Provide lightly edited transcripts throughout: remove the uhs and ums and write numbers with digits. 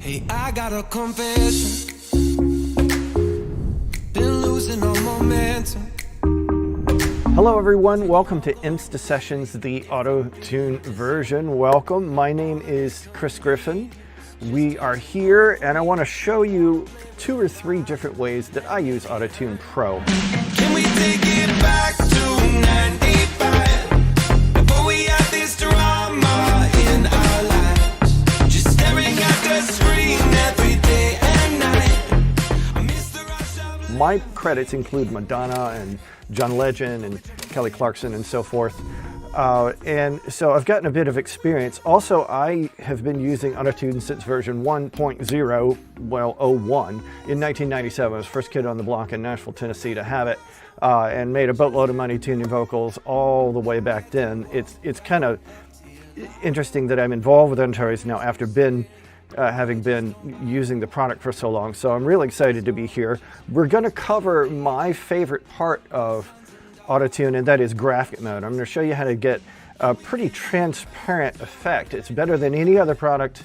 Hey, I got a confession. Been losing all momentum. Hello everyone, welcome to IMSTA Sessions, the auto-tune version. Welcome, my name is Griffin. We are here and I want to show you 2 or 3 different ways that I use Auto-Tune Pro. Can we take it back to 95? Before we had this drama in our lives, just staring at the screen every day and night. I miss the rush of... My credits include Madonna and John Legend and Kelly Clarkson and so forth. And so I've gotten a bit of experience. Also, I have been using Auto-Tune since version 1.0, well, 01, in 1997. I was the first kid on the block in Nashville, Tennessee to have it, and made a boatload of money tuning vocals all the way back then. It's kind of interesting that I'm involved with Auto-Tunes now after having been using the product for so long. So I'm really excited to be here. We're going to cover my favorite part of Auto-Tune, and that is graphic mode. I'm going to show you how to get a pretty transparent effect. It's better than any other product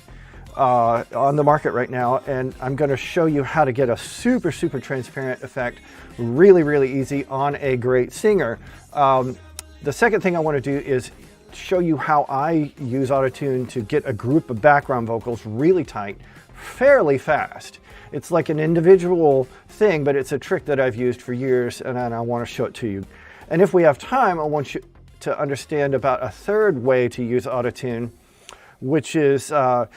on the market right now, and I'm going to show you how to get a super transparent effect really easy on a great singer. The second thing I want to do is show you how I use Auto-Tune to get a group of background vocals really tight, fairly fast. It's like an individual thing, but it's a trick that I've used for years, and I want to show it to you. And if we have time, I want you to understand about a third way to use Auto-Tune, which is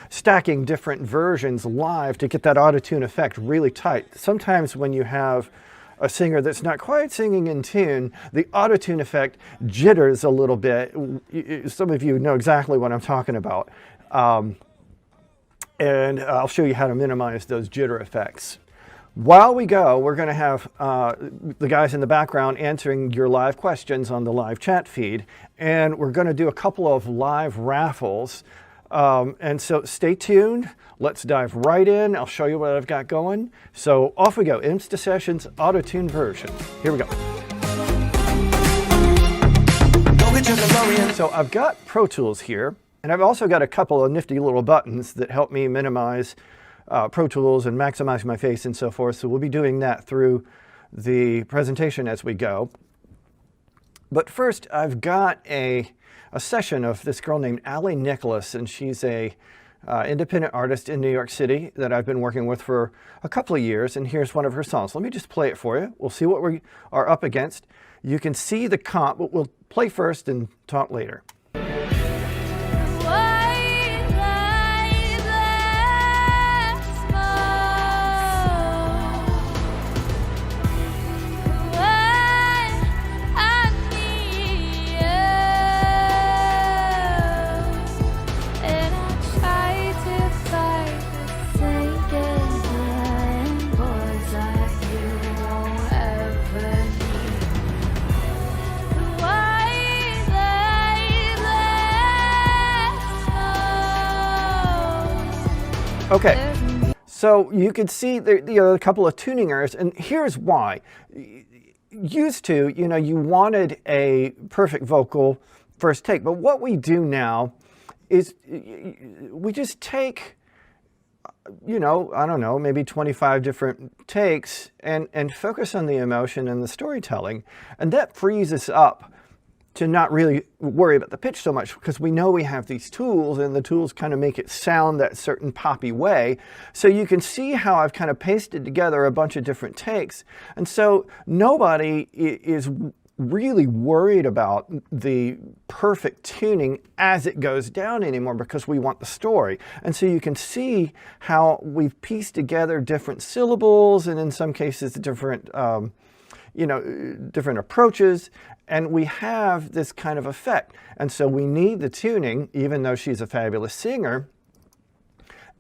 stacking different versions live to get that Auto-Tune effect really tight. Sometimes when you have a singer that's not quite singing in tune, the Auto-Tune effect jitters a little bit. Some of you know exactly what I'm talking about. And I'll show you how to minimize those jitter effects. While we go, we're going to have the guys in the background answering your live questions on the live chat feed, and we're going to do a couple of live raffles. And so stay tuned. Let's dive right in. I'll show you what I've got going. So off we go. IMSTA Sessions Auto-Tune version. Here we go. So I've got Pro Tools here, and I've also got a couple of nifty little buttons that help me minimize Pro Tools and maximize my face and so forth. So we'll be doing that through the presentation as we go. But first, I've got a session of this girl named Allie Nicholas, and she's a independent artist in New York City that I've been working with for a couple of years, and here's one of her songs. Let me just play it for you. We'll see what we are up against. You can see the comp, but we'll play first and talk later. Okay, so you can see there are a couple of tuning errors, and here's why. Used to, you wanted a perfect vocal first take, but what we do now is we just take, I don't know, maybe 25 different takes and focus on the emotion and the storytelling, and that frees us up to not really worry about the pitch so much, because we know we have these tools, and the tools kind of make it sound that certain poppy way. So you can see how I've kind of pasted together a bunch of different takes. And so nobody is really worried about the perfect tuning as it goes down anymore, because we want the story. And so you can see how we've pieced together different syllables, and in some cases different different approaches, and we have this kind of effect. And so we need the tuning, even though she's a fabulous singer.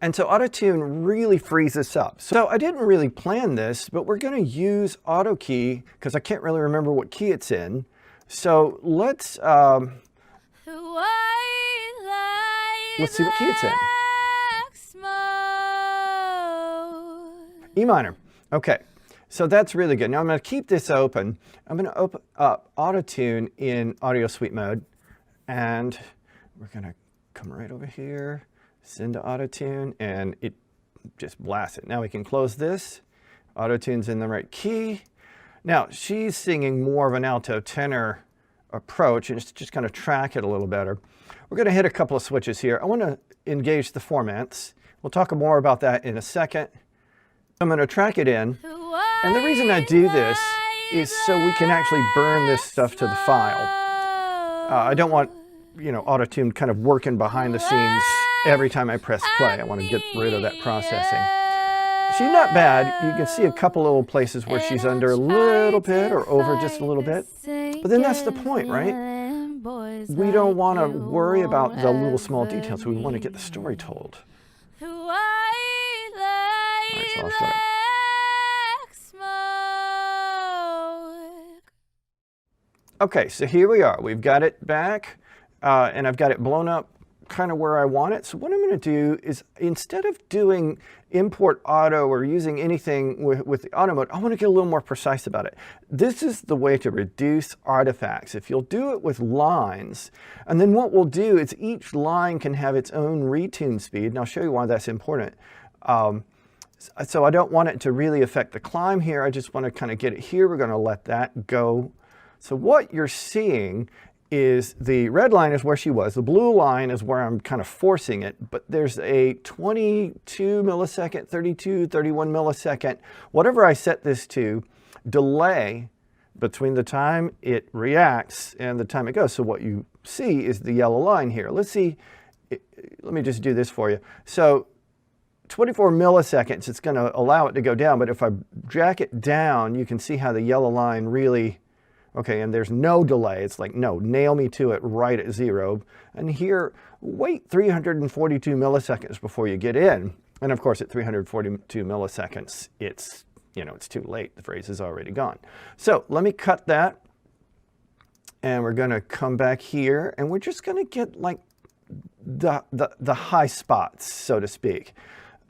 And so Auto-Tune really frees us up. So I didn't really plan this, but we're going to use Auto Key, because I can't really remember what key it's in. So let's see what key it's in. E minor. Okay. So that's really good. Now I'm going to keep this open. I'm going to open up Auto-Tune in Audio Suite mode, and we're going to come right over here, send to Auto-Tune, and it just blast it. Now we can close this. Auto-tune's in the right key. Now she's singing more of an alto tenor approach, and it's just going to track it a little better. We're going to hit a couple of switches here. I want to engage the formants. We'll talk more about that in a second. I'm going to track it in, and the reason I do this is so we can actually burn this stuff to the file. I don't want, you know, auto-tune kind of working behind the scenes every time I press play. I want to get rid of that processing. She's not bad. You can see a couple little places where she's under a little bit or over just a little bit. But then that's the point, right? We don't want to worry about the little small details. We want to get the story told. All right, so I'll start. Okay, so here we are. We've got it back, and I've got it blown up kind of where I want it. So what I'm going to do is, instead of doing import auto or using anything with the auto mode, I want to get a little more precise about it. This is the way to reduce artifacts. If you'll do it with lines, and then what we'll do is each line can have its own retune speed, and I'll show you why that's important. So I don't want it to really affect the climb here. I just want to kind of get it here. We're going to let that go. So what you're seeing is the red line is where she was. The blue line is where I'm kind of forcing it, but there's a 22 millisecond, 32, 31 millisecond, whatever I set this to, delay between the time it reacts and the time it goes. So what you see is the yellow line here. Let's see, let me just do this for you. So 24 milliseconds, it's going to allow it to go down, but if I jack it down, you can see how the yellow line really, okay, and there's no delay. It's like, no, nail me to it right at 0. And here, wait 342 milliseconds before you get in. And of course, at 342 milliseconds, it's, you know, it's too late. The phrase is already gone. So let me cut that. And we're going to come back here, and we're just going to get like the high spots, so to speak.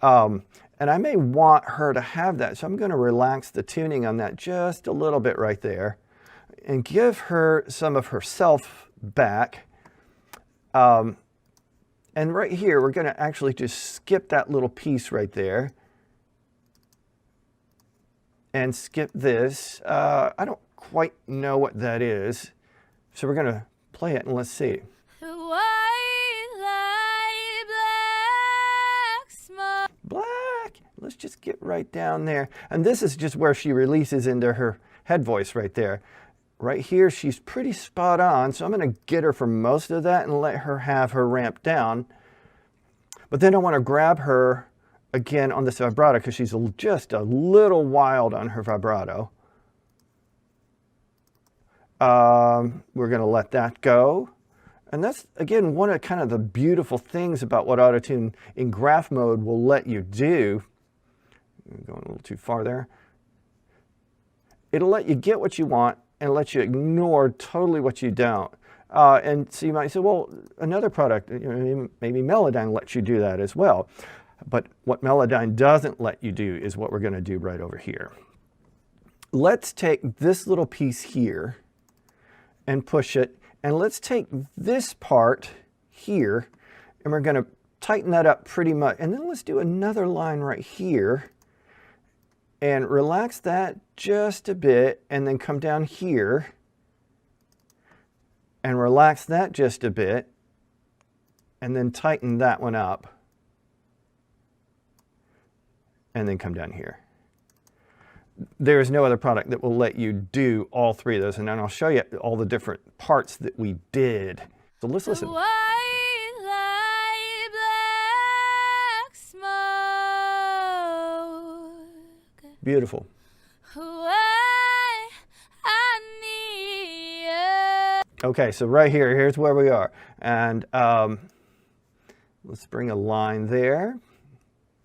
And I may want her to have that. So I'm going to relax the tuning on that just a little bit right there, and give her some of herself back. And right here, we're going to actually just skip that little piece right there. And skip this. I don't quite know what that is. So we're going to play it and let's see. Black. Let's just get right down there. And this is just where she releases into her head voice right there. Right here, she's pretty spot on, so I'm going to get her for most of that and let her have her ramp down. But then I want to grab her again on this vibrato because she's just a little wild on her vibrato. We're going to let that go. And that's, again, one of kind of the beautiful things about what Auto-Tune in graph mode will let you do. I'm going a little too far there. It'll let you get what you want and let you ignore totally what you don't. And so you might say, well, another product, you know, maybe Melodyne lets you do that as well. But what Melodyne doesn't let you do is what we're going to do right over here. Let's take this little piece here and push it. And let's take this part here, and we're going to tighten that up pretty much. And then let's do another line right here. And relax that just a bit, and then come down here and relax that just a bit, and then tighten that one up, and then come down here. There is no other product that will let you do all three of those, and then I'll show you all the different parts that we did. So let's listen. Beautiful. Okay, so right here, here's where we are. And let's bring a line there.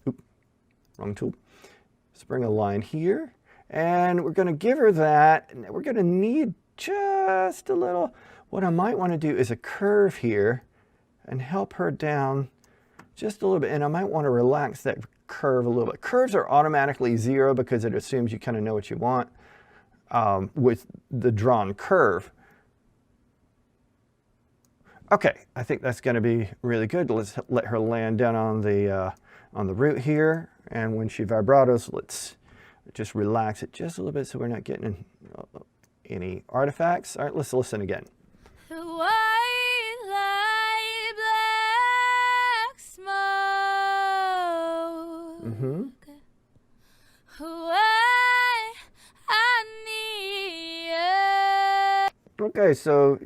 Oop, wrong tool. Let's bring a line here. And we're going to give her that. And we're going to need just a little. What I might want to do is a curve here and help her down just a little bit. And I might want to relax that curve a little bit. Curves are automatically 0 because it assumes you kind of know what you want with the drawn curve. Okay, I think that's going to be really good. Let's let her land down on the root here. And when she vibratos, let's just relax it just a little bit so we're not getting any artifacts. All right, let's listen again. White light, black smoke. Mm-hmm. Why I need you. Okay, so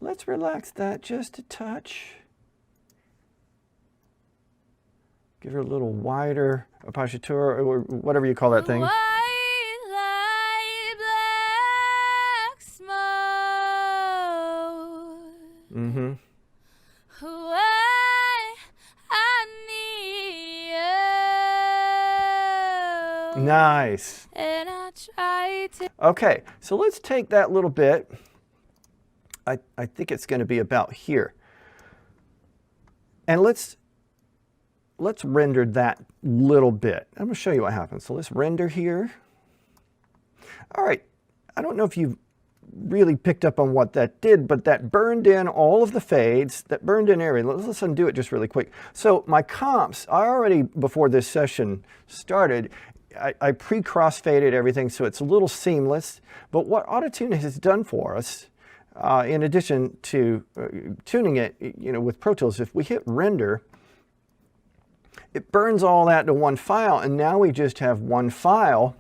let's relax that just a touch. Give her a little wider appoggiatura, or whatever you call that thing. White light, black smoke. Mm-hmm. Why I need you. Nice. And I try to. Okay, so let's take that little bit. I think it's going to be about here. And let's render that little bit. I'm going to show you what happens. So let's render here. All right, I don't know if you've really picked up on what that did, but that burned in all of the fades, that burned in area. Let's undo it just really quick. So my comps, I already, before this session started, I pre-crossfaded everything so it's a little seamless. But what Auto-Tune has done for us, in addition to tuning it, with Pro Tools, if we hit render, it burns all that to one file, and now we just have one file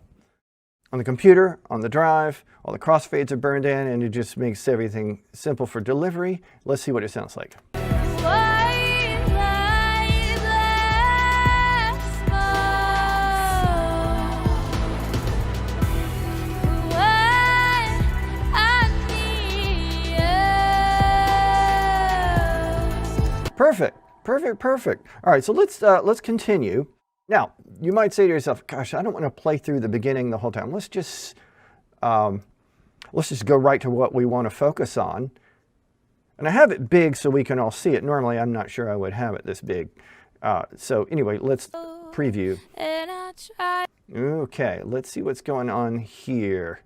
on the computer, on the drive. All the crossfades are burned in, and it just makes everything simple for delivery. Let's see what it sounds like. White light, black smoke. Why I need you. Perfect, perfect, perfect. All right, so let's continue. Now, you might say to yourself, gosh, I don't want to play through the beginning the whole time. Let's just go right to what we want to focus on. And I have it big so we can all see it. Normally, I'm not sure I would have it this big. So anyway, let's preview. And I try. Okay, let's see what's going on here.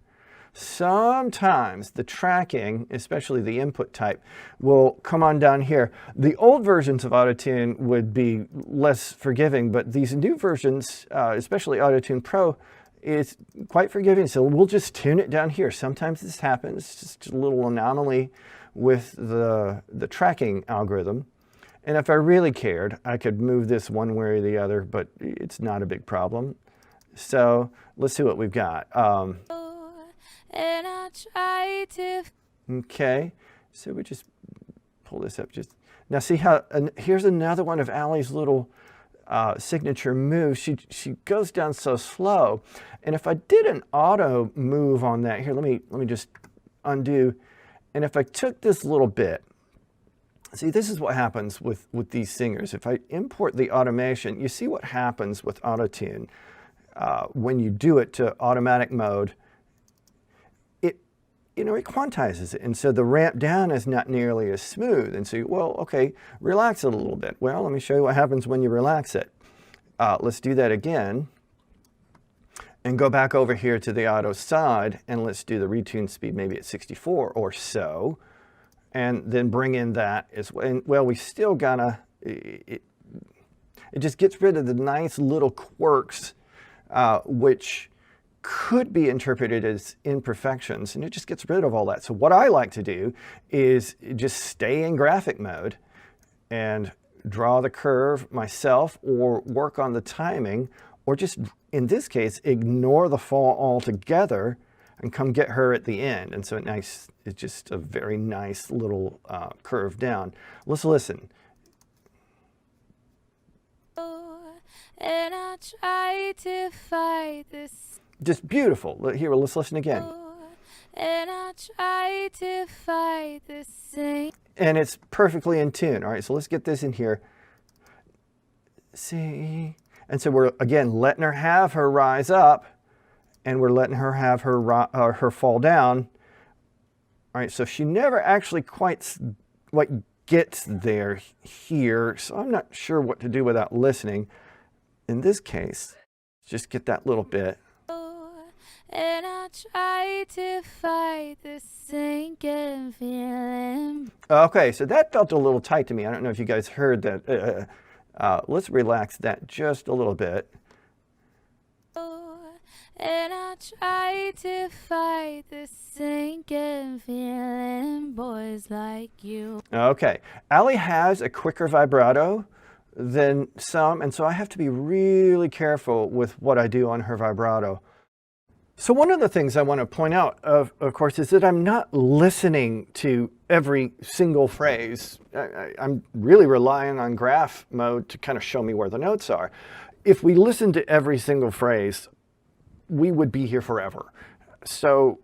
Sometimes the tracking, especially the input type, will come on down here. The old versions of Auto-Tune would be less forgiving, but these new versions, especially Auto-Tune Pro, is quite forgiving. So we'll just tune it down here. Sometimes this happens, just a little anomaly with the tracking algorithm. And if I really cared, I could move this one way or the other, but it's not a big problem. So let's see what we've got. And I try to. Okay, so we just pull this up. Just now, see how here's another one of Allie's little signature moves. She goes down so slow, and if I did an auto move on that here, let me just undo, and if I took this little bit, see, this is what happens with these singers. If I import the automation, you see what happens with Auto-Tune when you do it to automatic mode. It quantizes it, and so the ramp down is not nearly as smooth. And so, well, okay, relax it a little bit. Well, let me show you what happens when you relax it. Let's do that again, and go back over here to the auto side, and let's do the retune speed maybe at 64 or so, and then bring in that as well. And, well, we still gotta, it just gets rid of the nice little quirks, which could be interpreted as imperfections, and it just gets rid of all that. So what I like to do is just stay in graphic mode and draw the curve myself, or work on the timing, or just, in this case, ignore the fall altogether and come get her at the end. And so it's just a very nice little curve down. Let's listen. And I try to fight this. Just beautiful. Here, let's listen again. And I try to fight this thing. And it's perfectly in tune. All right, so let's get this in here. See? And so we're, again, letting her have her rise up, and we're letting her have her fall down. All right, so she never actually quite gets there here, so I'm not sure what to do without listening. In this case, just get that little bit. And I try to fight this sinking feeling. Okay, so that felt a little tight to me. I don't know if you guys heard that. Let's relax that just a little bit. And I try to fight the sinking feeling, boys like you. Okay, Allie has a quicker vibrato than some, and so I have to be really careful with what I do on her vibrato. So one of the things I want to point out, of course, is that I'm not listening to every single phrase. I'm really relying on graph mode to kind of show me where the notes are. If we listen to every single phrase, we would be here forever. So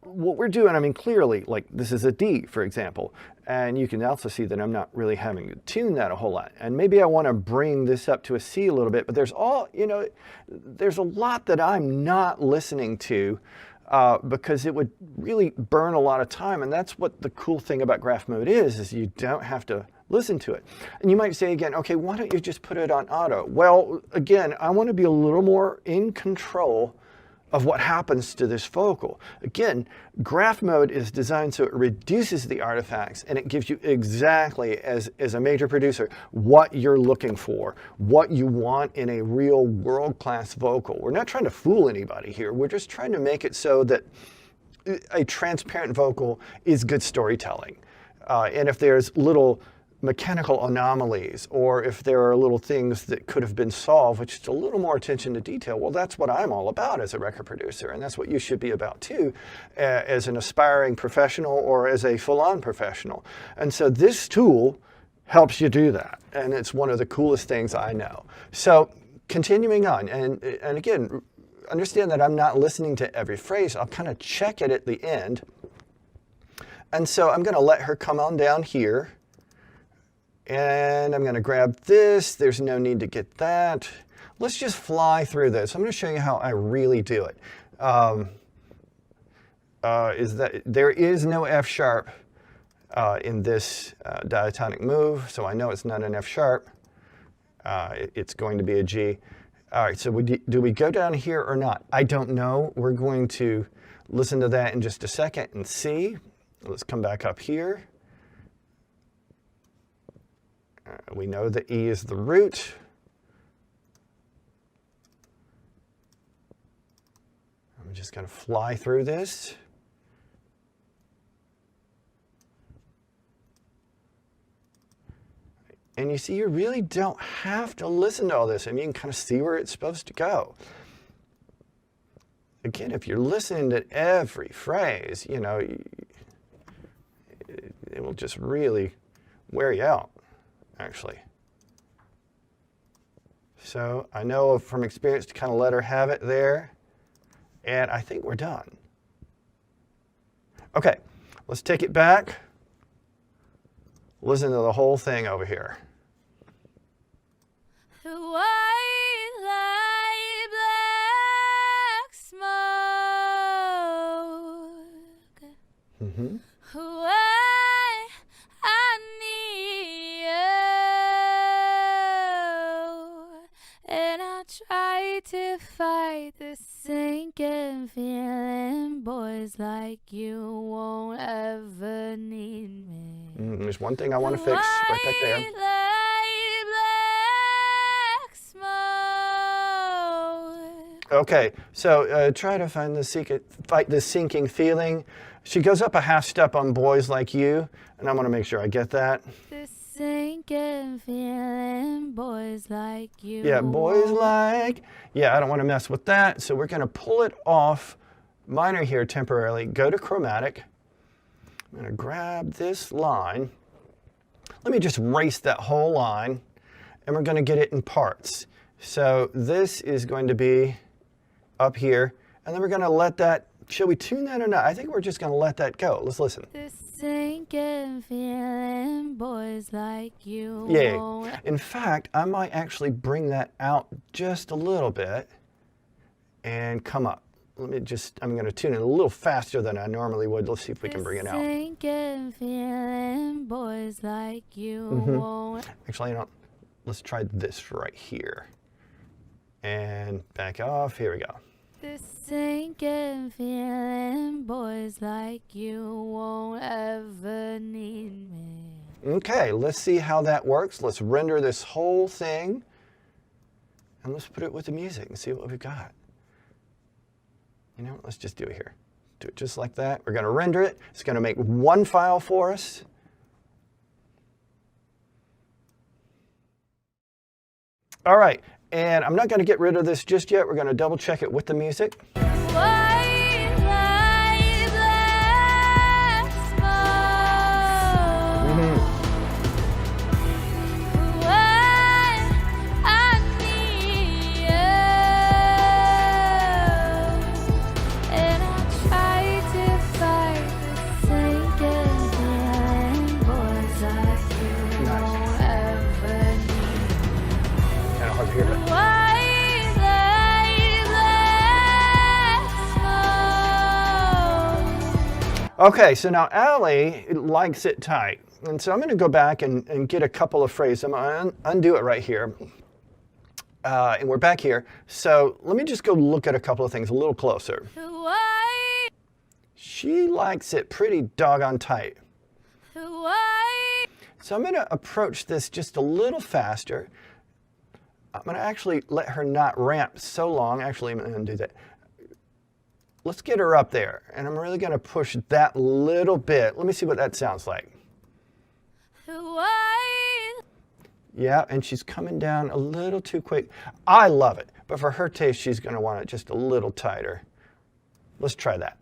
what we're doing, I mean, clearly, like this is a D, for example, and you can also see that I'm not really having to tune that a whole lot. And maybe I want to bring this up to a C a little bit, but there's there's a lot that I'm not listening to because it would really burn a lot of time. And that's what the cool thing about graph mode is you don't have to listen to it. And you might say again, okay, why don't you just put it on auto? Well, again, I want to be a little more in control of what happens to this vocal. Again, graph mode is designed so it reduces the artifacts and it gives you exactly, as a major producer, what you're looking for, what you want in a real world-class vocal. We're not trying to fool anybody here. We're just trying to make it so that a transparent vocal is good storytelling. And if there's little mechanical anomalies, or if there are little things that could have been solved, which is a little more attention to detail, well, that's what I'm all about as a record producer, and that's what you should be about too, as an aspiring professional or as a full-on professional. And so this tool helps you do that, and it's one of the coolest things I know. So continuing on, and again, understand that I'm not listening to every phrase. I'll kind of check it at the end. And so I'm going to let her come on down here. And I'm going to grab this. There's no need to get that. Let's just fly through this. I'm going to show you how I really do it. Is that there is no F sharp in this diatonic move, so I know it's not an F sharp. It's going to be a G. All right, so do we go down here or not? I don't know. We're going to listen to that in just a second and see. Let's come back up here. We know that E is the root. I'm just going to fly through this. And you see, you really don't have to listen to all this. I mean, you can kind of see where it's supposed to go. Again, if you're listening to every phrase, you know, it will just really wear you out, actually. So I know from experience to kind of let her have it there. And I think we're done. Okay, let's take it back. Listen to the whole thing over here. The white light, black smoke. Mm-hmm. Why I need you, and I try to fight the sinking feeling. Boys like you won't ever need me. There's one thing I want to fix right back there. White light, black smoke. Okay, so try to find fight this sinking feeling. She goes up a half step on Boys Like You, and I want to make sure I get that. The sinking feeling, boys like you. Yeah, boys like. Yeah, I don't want to mess with that, so we're going to pull it off minor here temporarily. Go to chromatic. I'm going to grab this line. Let me just erase that whole line, and we're going to get it in parts. So this is going to be up here, and then we're going to let that. Shall we tune that or not? I think we're just going to let that go. Let's listen. The sinking feeling, boys like you. Yeah. In fact, I might actually bring that out just a little bit and come up. I'm going to tune it a little faster than I normally would. Let's see if we can bring it out. Sinking feeling, boys like you. Actually, let's try this right here. And back off. Here we go. The sinking feeling, boys like you won't ever need me. Okay, let's see how that works. Let's render this whole thing and let's put it with the music and see what we've got. You know, let's just do it here. Do it just like that. We're going to render it. It's going to make one file for us. All right, and I'm not going to get rid of this just yet. We're going to double check it with the music. Okay, so now Allie likes it tight. And so I'm going to go back and get a couple of phrases. I'm going to undo it right here. And we're back here. So let me just go look at a couple of things a little closer. She likes it pretty doggone tight. So I'm going to approach this just a little faster. I'm going to actually let her not ramp so long. Actually, I'm going to undo that. Let's get her up there, and I'm really going to push that little bit. Let me see what that sounds like. Yeah, and she's coming down a little too quick. I love it, but for her taste, she's going to want it just a little tighter. Let's try that.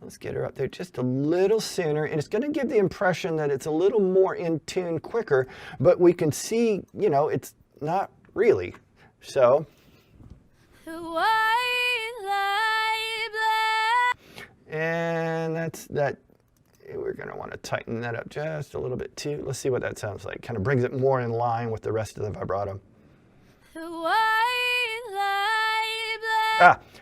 Let's get her up there just a little sooner, and it's going to give the impression that it's a little more in tune quicker, but we can see, you know, it's not really. So, and that's that. We're going to want to tighten that up just a little bit too. Let's see what that sounds like. Kind of brings it more in line with the rest of the vibrato.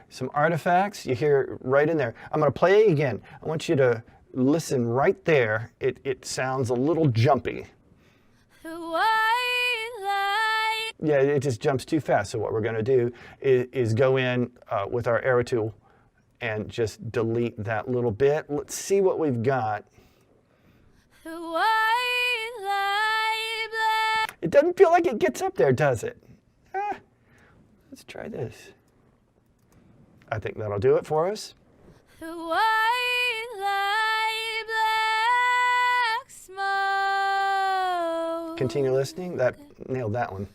Some artifacts you hear right in there. I'm going to play it again. I want you to listen right there. It sounds a little jumpy. Yeah, it just jumps too fast. So what we're going to do is go in with our arrow tool and just delete that little bit. Let's see what we've got. It doesn't feel like it gets up there, does it? Let's try this. I think that'll do it for us. Continue listening. That nailed that one.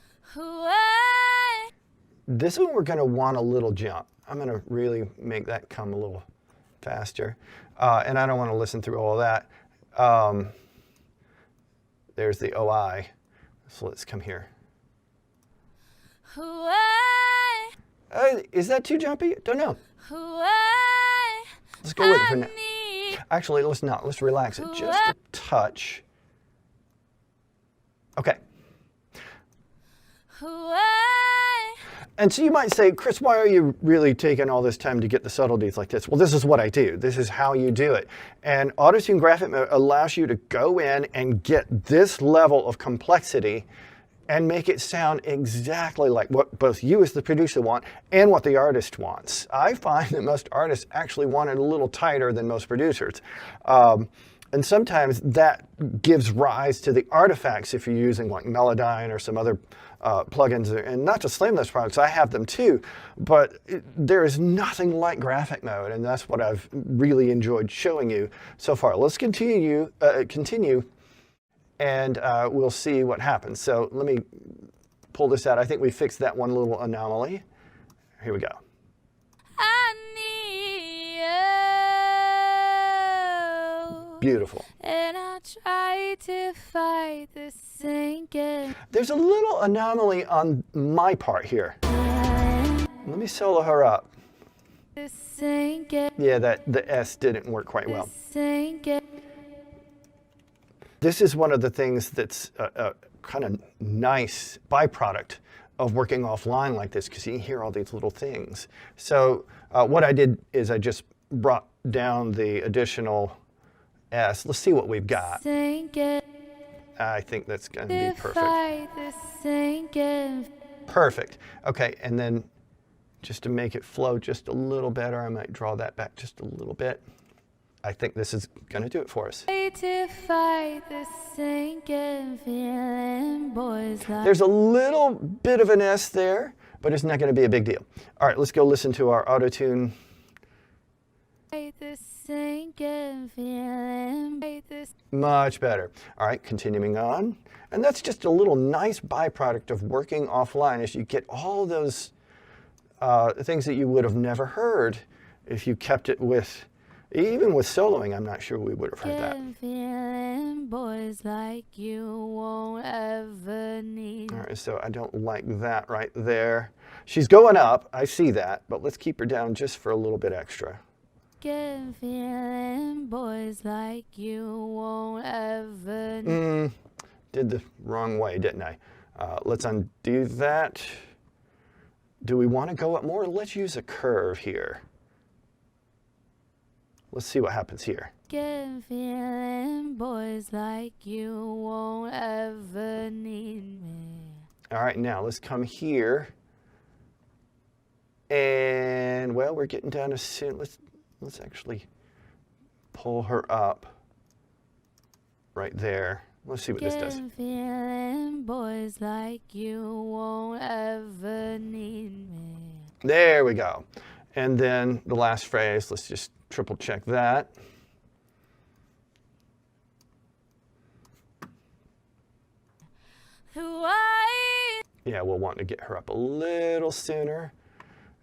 This one we're going to want a little jump. I'm going to really make that come a little faster. And I don't want to listen through all of that. There's the OI. So let's come here. Is that too jumpy? Don't know. Let's go with it for now. Actually, let's not. Let's relax it just a touch. Okay. And so you might say, Chris, why are you really taking all this time to get the subtleties like this? Well, this is what I do. This is how you do it. And Auto-Tune Graphic Mode allows you to go in and get this level of complexity and make it sound exactly like what both you as the producer want and what the artist wants. I find that most artists actually want it a little tighter than most producers. And sometimes that gives rise to the artifacts if you're using like Melodyne or some other plugins. And not to slam those products, I have them too, but there is nothing like Graphic Mode, and that's what I've really enjoyed showing you so far. Let's continue, and we'll see what happens. So let me pull this out. I think we fixed that one little anomaly. Here we go. Beautiful. And I try to fight the sinking. There's a little anomaly on my part here. Let me solo her up. Yeah, the S didn't work quite well. This is one of the things that's a kind of nice byproduct of working offline like this, because you can hear all these little things. So what I did is I just brought down the additional S. Let's see what we've got. I think that's going to be perfect. Perfect. Okay, and then just to make it flow just a little better, I might draw that back just a little bit. I think this is going to do it for us. To fight this sinking feeling, boys like There's a little bit of an S there, but it's not going to be a big deal. All right, let's go listen to our auto-tune. this sinking feeling, this Much better. All right, continuing on. And that's just a little nice byproduct of working offline, as you get all those things that you would have never heard if you kept it with, even with soloing, I'm not sure we would have heard that. feeling, boys like you won't ever need. All right, so I don't like that right there. She's going up, I see that, but let's keep her down just for a little bit extra. Feeling, boys like you won't ever need. Did the wrong way, didn't I? Let's undo that. Do we want to go up more? Let's use a curve here. Let's see what happens here. Feeling, boys like you won't ever need me. All right, now let's come here. And, well, we're getting down to soon. Let's actually pull her up right there. Let's see what this does. Feeling, boys like you won't ever need me. There we go. And then the last phrase, let's just triple check that. Yeah, we'll want to get her up a little sooner.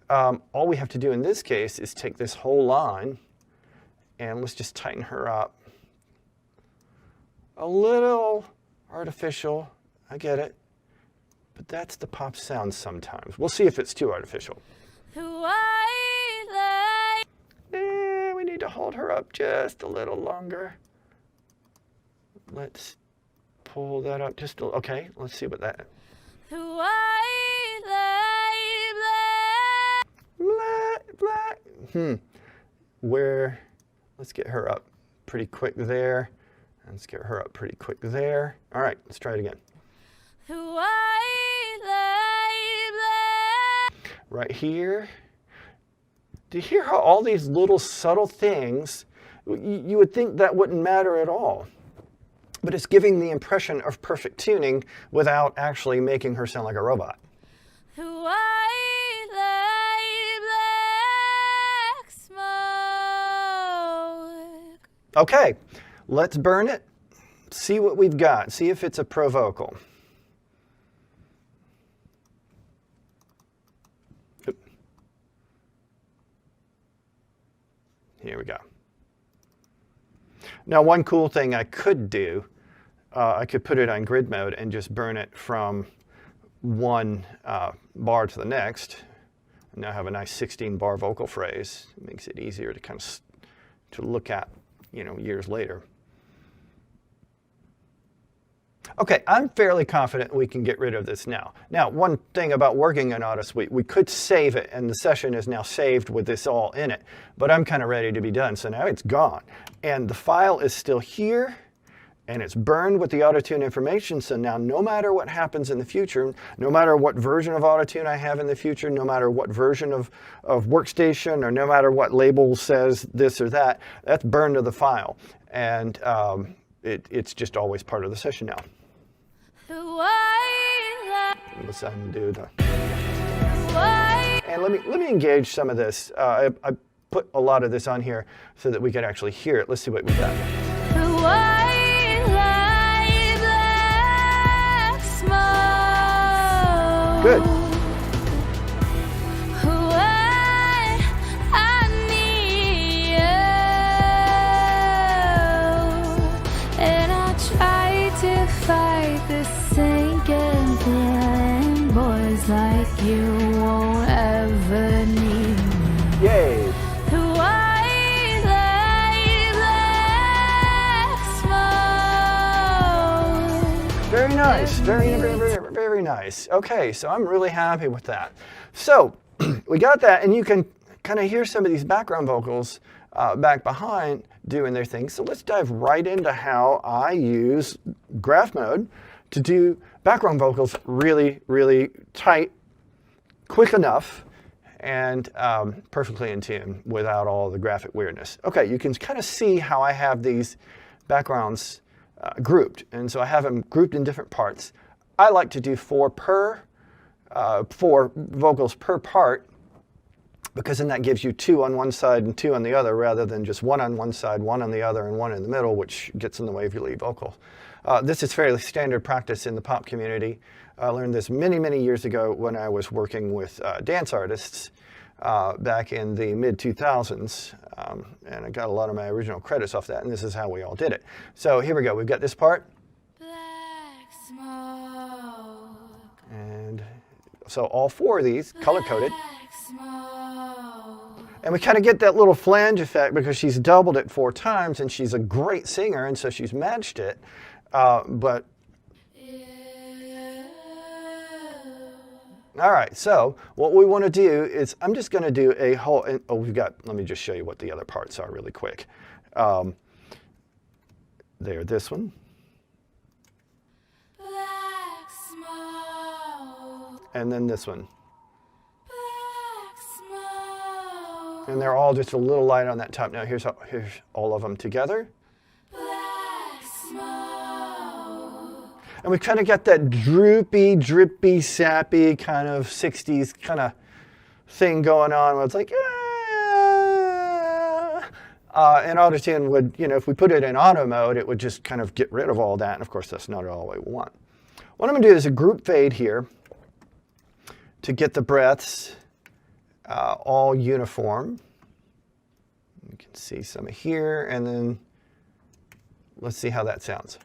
All we have to do in this case is take this whole line and let's just tighten her up. A little artificial, I get it, but that's the pop sound sometimes. We'll see if it's too artificial. We need to hold her up just a little longer. Let's pull that up just a little. Okay, let's see what that. Where, let's get her up pretty quick there. Let's get her up pretty quick there. All right, let's try it again. Right here. Do you hear how all these little subtle things, you would think that wouldn't matter at all. But it's giving the impression of perfect tuning without actually making her sound like a robot. Okay, let's burn it. See what we've got. See if it's a pro vocal. Oop. Here we go. Now, one cool thing I could do, I could put it on grid mode and just burn it from one bar to the next. And now I have a nice 16-bar vocal phrase. It makes it easier to kind of to look at, years later. Okay, I'm fairly confident we can get rid of this now. Now, one thing about working in AutoSuite, we could save it, and the session is now saved with this all in it, but I'm kind of ready to be done, so now it's gone. And the file is still here, and it's burned with the AutoTune information, so now no matter what happens in the future, no matter what version of AutoTune I have in the future, no matter what version of Workstation, or no matter what label says this or that, that's burned to the file. And it's just always part of the session now. Let's undo the. And let me engage some of this. I put a lot of this on here so that we can actually hear it. Let's see what we got. Good. Fight this sinking feeling, boys like you won't ever need me. Yay. Very nice, very nice. Okay, so I'm really happy with that. So we got that, and you can kind of hear some of these background vocals back behind doing their thing. So let's dive right into how I use graph mode to do background vocals really, really tight, quick enough, and perfectly in tune without all the graphic weirdness. Okay, you can kind of see how I have these backgrounds grouped, and so I have them grouped in different parts. I like to do 4 vocals per part, because then that gives you 2 on one side and 2 on the other, rather than just 1 on one side, 1 on the other, and 1 in the middle, which gets in the way of your lead vocal. This is fairly standard practice in the pop community. I learned this many, many years ago when I was working with dance artists back in the mid-2000s, and I got a lot of my original credits off that, and this is how we all did it. So here we go. We've got this part. Black smoke. And so all 4 of these color-coded. Black smoke. And we kind of get that little flange effect because she's doubled it 4 times, and she's a great singer, and so she's matched it. But all right, so what we want to do is I'm just going to do a whole, let me just show you what the other parts are really quick. There, this one. Black smoke. And then this one. Black smoke. And they're all just a little light on that top. Now here's all of them together. Black smoke. And we kind of got that droopy, drippy, sappy kind of 60s kind of thing going on where it's like, and Autotune would, if we put it in auto mode, it would just kind of get rid of all that. And of course, that's not at all what we want. What I'm going to do is a group fade here to get the breaths all uniform. You can see some here, and then let's see how that sounds.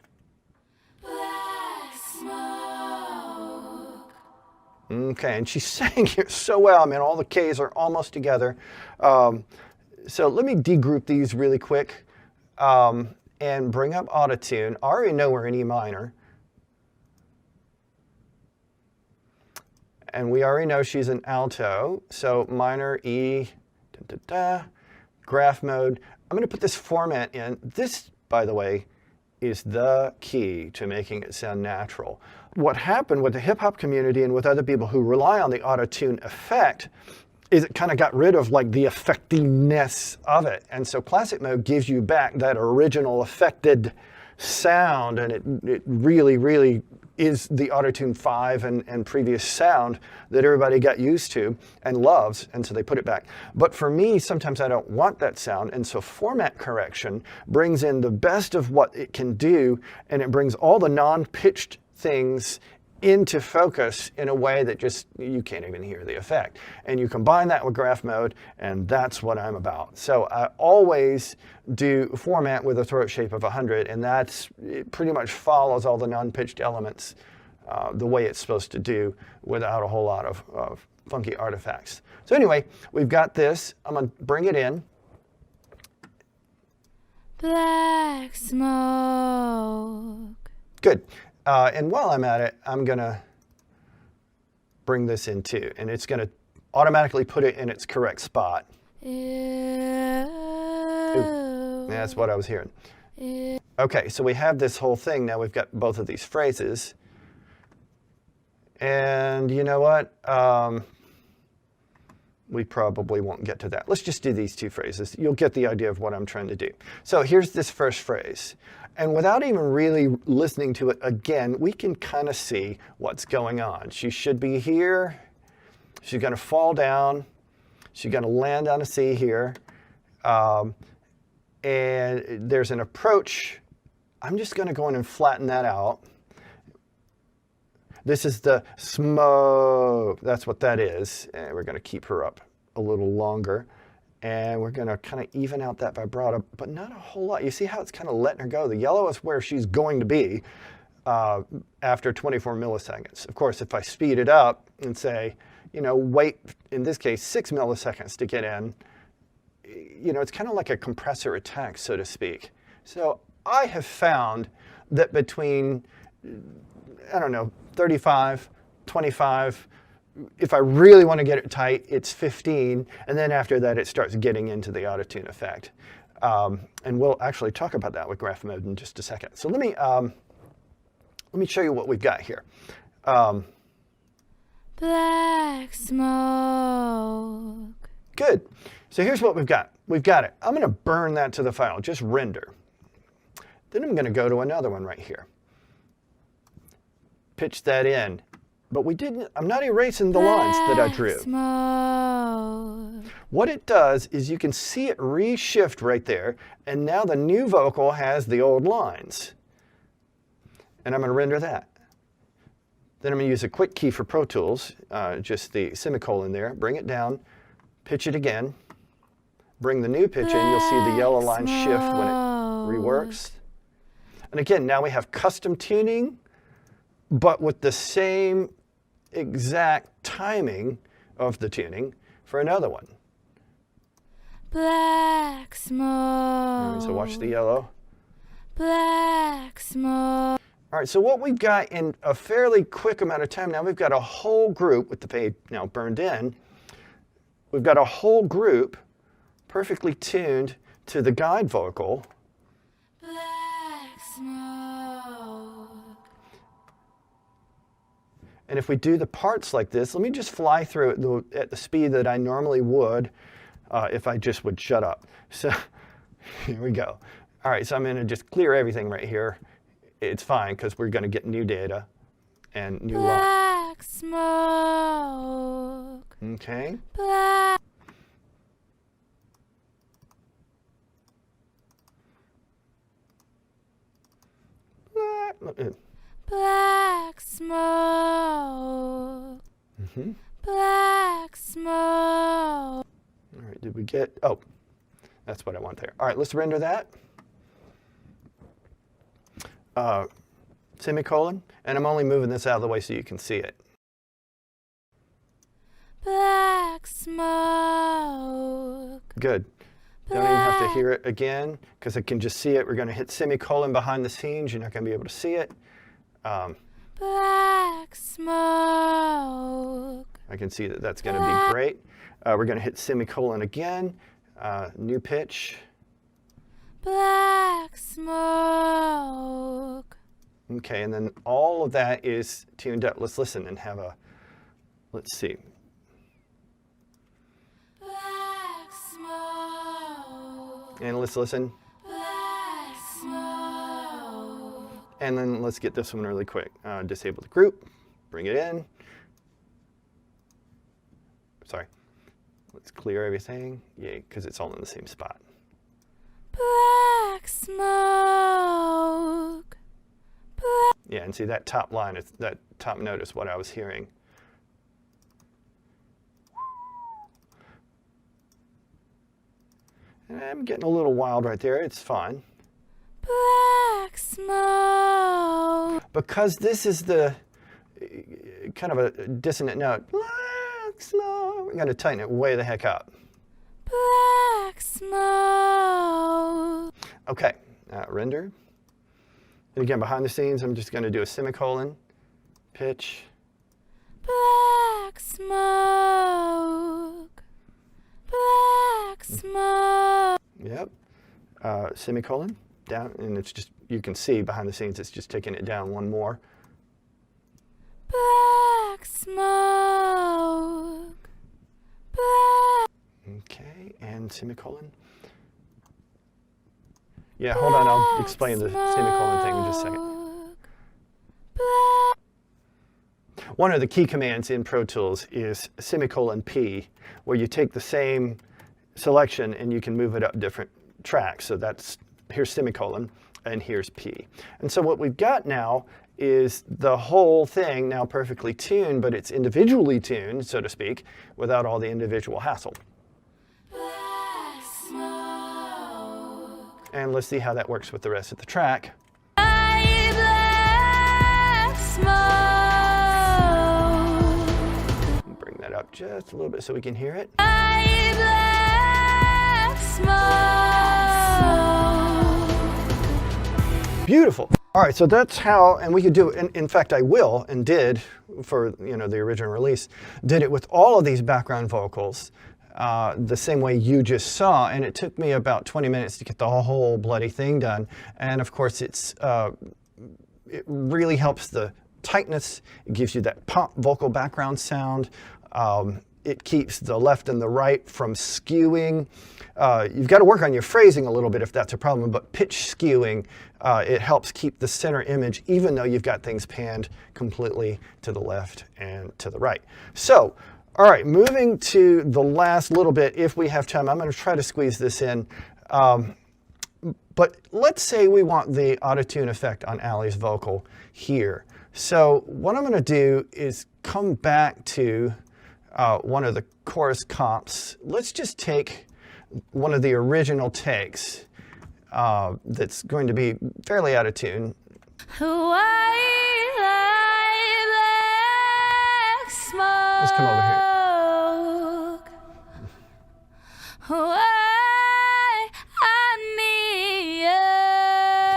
Okay, and she's saying here so well. I mean, all the K's are almost together. So let me degroup these really quick and bring up Autotune. I already know we're in E minor. And we already know she's an alto. So minor, E, graph mode. I'm going to put this format in. This, by the way, is the key to making it sound natural. What happened with the hip-hop community and with other people who rely on the auto-tune effect is it kind of got rid of like the effectiness of it. And so classic mode gives you back that original affected sound, and it really, really is the Auto-Tune 5 and previous sound that everybody got used to and loves, and so they put it back. But for me, sometimes I don't want that sound, and so format correction brings in the best of what it can do, and it brings all the non-pitched things into focus in a way that just, you can't even hear the effect. And you combine that with graph mode, and that's what I'm about. So I always do format with a throat shape of 100, and it pretty much follows all the non-pitched elements the way it's supposed to do without a whole lot of funky artifacts. So anyway, we've got this. I'm gonna bring it in. Black smoke. Good. And while I'm at it, I'm going to bring this in too. And it's going to automatically put it in its correct spot. Ooh, that's what I was hearing. Okay, so we have this whole thing. Now we've got both of these phrases. And you know what? We probably won't get to that. Let's just do these 2 phrases. You'll get the idea of what I'm trying to do. So here's this first phrase. And without even really listening to it again, we can kind of see what's going on. She should be here. She's going to fall down. She's going to land on a C here. And there's an approach. I'm just going to go in and flatten that out. This is the smoke. That's what that is. And we're going to keep her up a little longer. And we're going to kind of even out that vibrato, but not a whole lot. You see how it's kind of letting her go? The yellow is where she's going to be after 24 milliseconds. Of course, if I speed it up and say, wait, in this case, 6 milliseconds to get in, it's kind of like a compressor attack, so to speak. So I have found that between, 35, 25, if I really want to get it tight, it's 15, and then after that, it starts getting into the auto-tune effect. And we'll actually talk about that with graph mode in just a second. So let me show you what we've got here. Black smoke. Good. So here's what we've got. We've got it. I'm going to burn that to the file, just render. Then I'm going to go to another one right here. Pitch that in. But I'm not erasing the lines that I drew. Smoke. What it does is you can see it reshift right there, and now the new vocal has the old lines. And I'm going to render that. Then I'm going to use a quick key for Pro Tools, just the semicolon there, bring it down, pitch it again, bring the new pitch in, you'll see the yellow line shift when it reworks. And again, now we have custom tuning, but with the same exact timing of the tuning for another one. Black smoke. All right, so watch the yellow. Black smoke. All right, so what we've got in a fairly quick amount of time now, we've got a whole group with the fade now burned in. We've got a whole group perfectly tuned to the guide vocal. Black smoke. And if we do the parts like this, let me just fly through it at the speed that I normally would if I just would shut up. So here we go. All right, so I'm going to just clear everything right here. It's fine because we're going to get new data and new lines. Black smoke. Okay. Black. Black smoke. Black smoke. All right, did we get, oh, that's what I want there. All right, let's render that. Semicolon, and I'm only moving this out of the way so you can see it. Black smoke. Good. Don't even have to hear it again because I can just see it. We're going to hit semicolon behind the scenes. You're not going to be able to see it. Black smoke. I can see that that's going to be great. We're going to hit semicolon again. New pitch. Black smoke. Okay, and then all of that is tuned up. Let's listen and have a, let's see. Black smoke. And let's listen. Black smoke. And then let's get this one really quick. Disable the group, bring it in. Sorry. Let's clear everything. Yay, because it's all in the same spot. Black smoke. Black. Yeah, and see that top line, that top note is what I was hearing. And I'm getting a little wild right there. It's fine. Black smoke. Because this is the kind of a dissonant note. Black smoke. We're going to tighten it way the heck up. Black smoke. Okay, render. And again, behind the scenes, I'm just going to do a semicolon, pitch. Black smoke. Black smoke. Yep. Semicolon, down, and it's just, you can see behind the scenes, it's just taking it down one more. Black smoke. Black. Okay, and semicolon. Yeah, hold on, I'll explain the semicolon thing in just a second. Black. One of the key commands in Pro Tools is semicolon P, where you take the same selection and you can move it up different tracks. So that's, here's semicolon and here's P. And so what we've got now is the whole thing now perfectly tuned, but it's individually tuned, so to speak, without all the individual hassle. Black smoke. And let's see how that works with the rest of the track. Black smoke. Bring that up just a little bit so we can hear it. Black smoke. Beautiful. All right, so that's how, and we could do it. In fact, I will and did for the original release, did it with all of these background vocals. The same way you just saw, and it took me about 20 minutes to get the whole bloody thing done. And of course, it really helps the tightness. It gives you that pop vocal background sound. It keeps the left and the right from skewing. You've got to work on your phrasing a little bit if that's a problem, but pitch skewing, it helps keep the center image even though you've got things panned completely to the left and to the right. So, all right, moving to the last little bit, if we have time, I'm going to try to squeeze this in. But let's say we want the auto-tune effect on Allie's vocal here. So what I'm going to do is come back to one of the chorus comps. Let's just take one of the original takes that's going to be fairly out of tune. Let's come over here.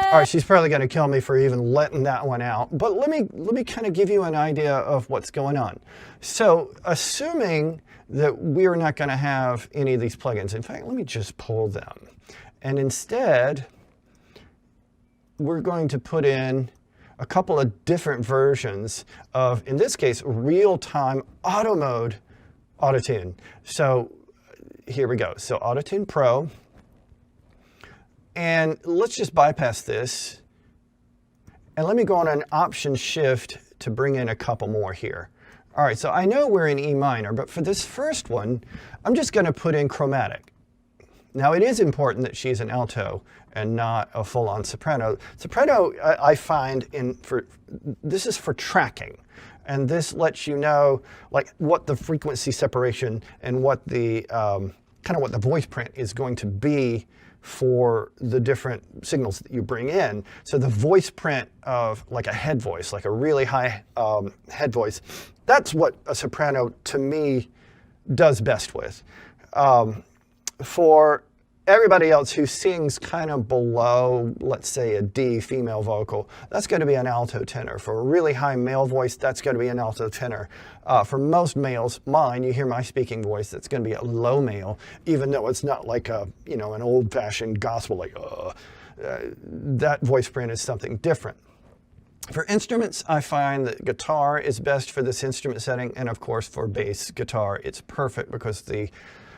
All right, she's probably going to kill me for even letting that one out, but let me kind of give you an idea of what's going on. So, assuming that we're not going to have any of these plugins, in fact, let me just pull them, and instead, we're going to put in a couple of different versions of, in this case, real-time auto mode auto-tune. So, here we go. So, Auto-Tune Pro. And let's just bypass this. And let me go on an Option Shift to bring in a couple more here. All right, so I know we're in E minor, but for this first one, I'm just going to put in chromatic. Now, it is important that she's an alto and not a full-on soprano. Soprano, I find, this is for tracking. And this lets you know like what the frequency separation and what the kind of what the voice print is going to be for the different signals that you bring in. So the voice print of like a head voice, like a really high head voice, that's what a soprano to me does best with. For everybody else who sings kind of below, let's say a D female vocal, that's going to be an alto tenor. For a really high male voice, that's going to be an alto tenor. For most males, mine, you hear my speaking voice, that's going to be a low male, even though it's not like a, you know, an old-fashioned gospel, like, that voice print is something different. For instruments, I find that guitar is best for this instrument setting, and of course for bass guitar, it's perfect because the,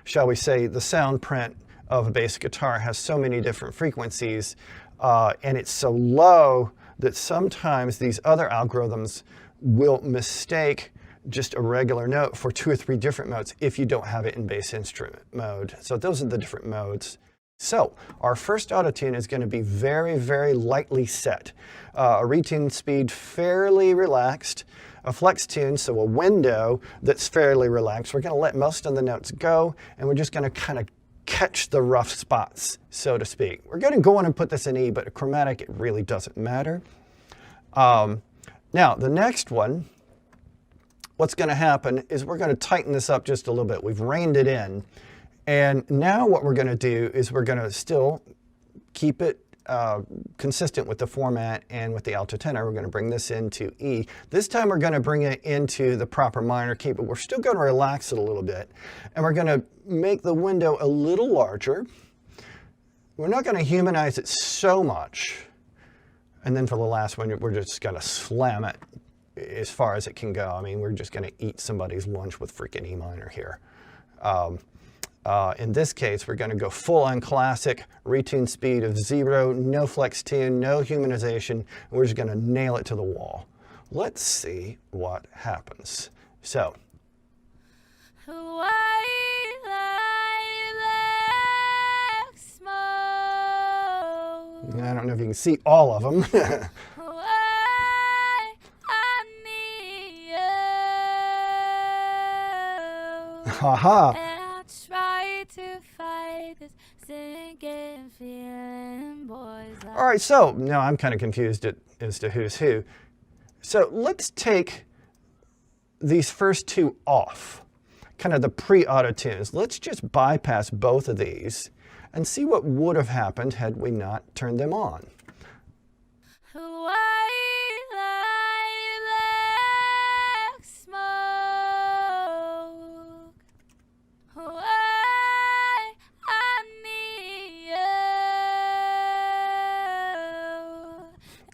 shall we say, the sound print of a bass guitar has so many different frequencies, and it's so low that sometimes these other algorithms will mistake just a regular note for 2 or 3 different modes if you don't have it in bass instrument mode. So those are the different modes. So our first auto-tune is going to be very, very lightly set. A retune speed fairly relaxed, a flex tune, so a window that's fairly relaxed. We're going to let most of the notes go, and we're just going to kind of catch the rough spots, so to speak. We're going to go on and put this in E, but a chromatic, it really doesn't matter. Now, the next one, what's going to happen is we're going to tighten this up just a little bit. We've reined it in. And now what we're going to do is we're going to still keep it consistent with the format and with the alto tenor. We're going to bring this into E. This time we're going to bring it into the proper minor key, but we're still going to relax it a little bit. And we're going to make the window a little larger. We're not going to humanize it so much. And then for the last one, we're just going to slam it as far as it can go. I mean, we're just going to eat somebody's lunch with freaking E minor here. In this case, we're going to go full-on classic, retune speed of 0, no flex tune, no humanization, and we're just going to nail it to the wall. Let's see what happens. So. I don't know if you can see all of them. Haha. All right, so now I'm kind of confused as to who's who. So let's take these first 2 off, kind of the pre-auto tunes. Let's just bypass both of these and see what would have happened had we not turned them on.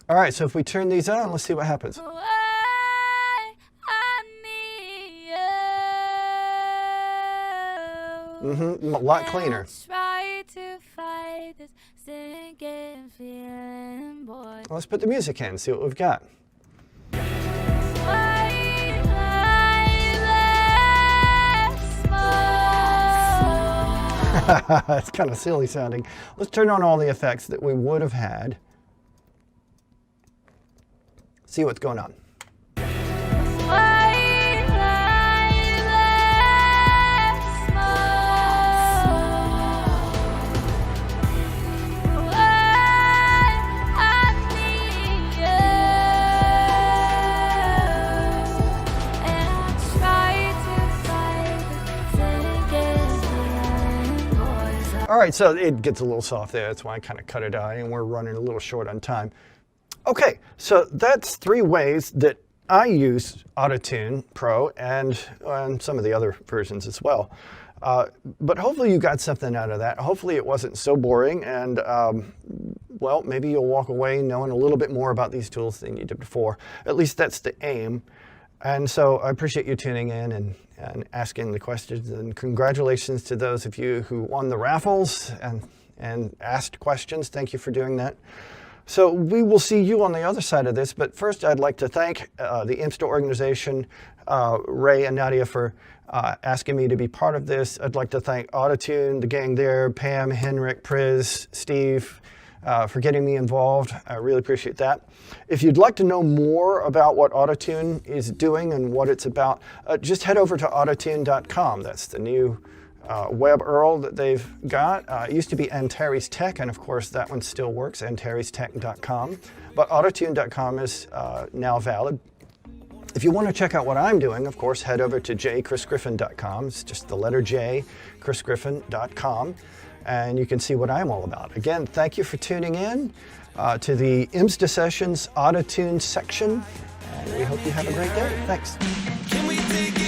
All right, so if we turn these on, let's see what happens. A lot cleaner. And I try to fight this sinking feeling, boy. Let's put the music in, see what we've got. It's kind of silly sounding. Let's turn on all the effects that we would have had. See what's going on. All right, so it gets a little soft there. That's why I kind of cut it out, and we're running a little short on time. Okay, so that's 3 ways that I use Auto-Tune Pro and some of the other versions as well. But hopefully you got something out of that. Hopefully it wasn't so boring, and well, maybe you'll walk away knowing a little bit more about these tools than you did before. At least that's the aim. And so I appreciate you tuning in and asking the questions, and congratulations to those of you who won the raffles and asked questions. Thank you for doing that. So we will see you on the other side of this, but first I'd like to thank the IMSTA organization, Ray and Nadia, for asking me to be part of this. I'd like to thank Auto-Tune, the gang there, Pam, Henrik, Priz, Steve, for getting me involved. I really appreciate that. If you'd like to know more about what Auto-Tune is doing and what it's about, just head over to autotune.com. That's the new web URL that they've got. It used to be Antares Tech, and of course that one still works, antarestech.com. But autotune.com is now valid. If you want to check out what I'm doing, of course, head over to jchrisgriffin.com. It's just the letter J, chrisgriffin.com. And you can see what I'm all about. Again, thank you for tuning in to the IMSTA Sessions Auto-Tune section, and we hope you have a great day. Thanks. Can we take